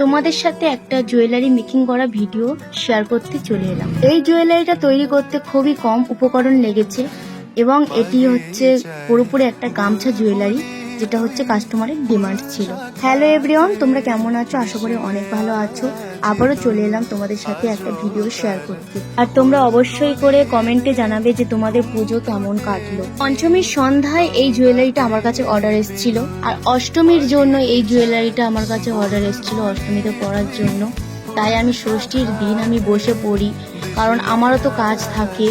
তোমাদের সাথে একটা জুয়েলারি মেকিং করা ভিডিও শেয়ার করতে চলে এলাম। এই জুয়েলারিটা তৈরি করতে খুবই কম উপকরণ লেগেছে এবং এটি হচ্ছে পুরোপুরি একটা গামছা জুয়েলারি, যেটা হচ্ছে কাস্টমারের ডিমান্ড ছিল। হ্যালো এভরিওয়ান, তোমরা কেমন আছো? আশা করি অনেক ভালো আছো। আবারও চলে এলাম তোমাদের সাথে একটা ভিডিও শেয়ার করতে। আর তোমরা অবশ্যই করে কমেন্টে জানাবে যে তোমাদের পুজো কেমন কাটলো। পঞ্চমীর সন্ধ্যায় এই জুয়েলারিটা আমার কাছে অর্ডার এসেছিল, আর অষ্টমীর জন্য এই জুয়েলারিটা আমার কাছে অর্ডার এসেছিল অষ্টমীতে পরার জন্য। তাই আমি ষষ্ঠীর দিন আমি বসে পড়ি, কারণ আমারও তো কাজ থাকে,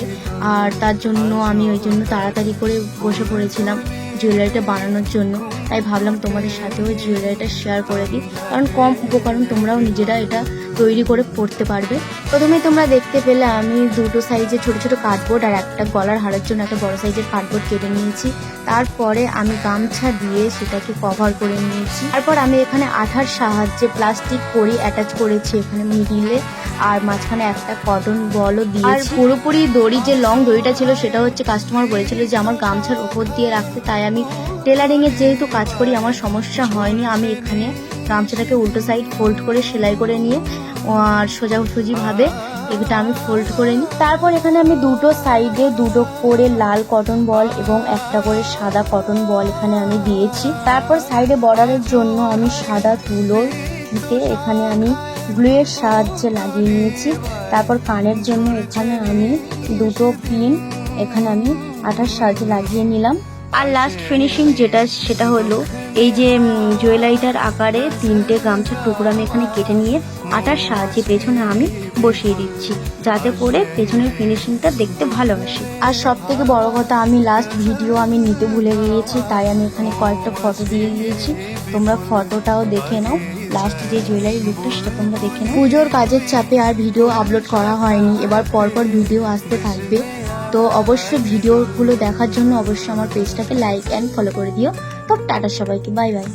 আর তার জন্য আমি ওই জন্য তাড়াতাড়ি করে বসে পড়েছিলাম জুয়েলারিটা বানানোর জন্য। তাই ভাবলাম তোমাদের সাথেও জুয়েলারিটা শেয়ার করে দিই, কারণ কম উপকরণ তোমরাও নিজেরা এটা তৈরি করে পড়তে পারবে। প্রথমে তোমরা দেখতে পেলে আমি দুটো সাইজের ছোট ছোট কার্ডবোর্ড আর একটা গলার হারের জন্য একটা বড় সাইজের কার্ডবোর্ড কেটে নিয়েছি। তারপরে আমি গামছা দিয়ে সেটাকে কভার করে নিয়েছি। তারপর আমি এখানে আঠার সাহায্যে প্লাস্টিক কড়ি অ্যাটাচ করেছি এখানে মিডিলে, আর মাঝখানে একটা কটন বলও দিয়েছি। আর পুরোপুরি দড়ি যে লং দড়িটা ছিল সেটা হচ্ছে কাস্টমার বলেছিল যে আমার গামছার উপর দিয়ে রাখতে, তাই আমি টেলারিং এর যেহেতু কাজ করি আমার সমস্যা হয়নি। আমি এখানে গামছাটাকে উল্টো সাইড ফোল্ড করে সেলাই করে নিয়ে আর সোজাসুজি ভাবে এটা আমি ফোল্ড করে নিই। তারপর এখানে আমি দুটো সাইডে দুটো করে লাল কটন বল এবং একটা করে সাদা কটন বল এখানে আমি দিয়েছি। তারপর সাইডে বর্ডারের জন্য আমি সাদা তুলো দিতে এখানে আমি গ্লুয়ের সাহায্যে লাগিয়ে নিয়েছি। তারপর কানের জন্য এখানে আমি দুটো পিন এখানে আমি আঠার সাহায্যে লাগিয়ে নিলাম। আর লাস্ট ফিনিশিং যেটা সেটা হলো এই যে জুয়েলারিটার আকারে তিনটে গামছার টুকরো আমি এখানে কেটে নিয়ে আটার সাহায্যে পেছনে আমি বসিয়ে দিচ্ছি, যাতে করে পেছনের ফিনিশিংটা দেখতে ভালো আসে। আর সব থেকে বড় কথা, আমি লাস্ট ভিডিও আমি নিতে ভুলে গিয়েছি, তাই আমি এখানে কয়েকটা ফটো দিয়ে দিয়েছি। তোমরা ফটোটাও দেখে নাও, লাস্ট যে জুয়েলারি লুকটা সেটা তোমরা দেখে নাও। পুজোর কাজের চাপে আর ভিডিও আপলোড করা হয়নি, এবার পরপর ভিডিও আসতে থাকবে। তো অবশ্যই ভিডিওগুলো দেখার জন্য অবশ্যই আমার পেজটাকে লাইক অ্যান্ড ফলো করে দিও। তো টাটা সবাইকে, বাই বাই।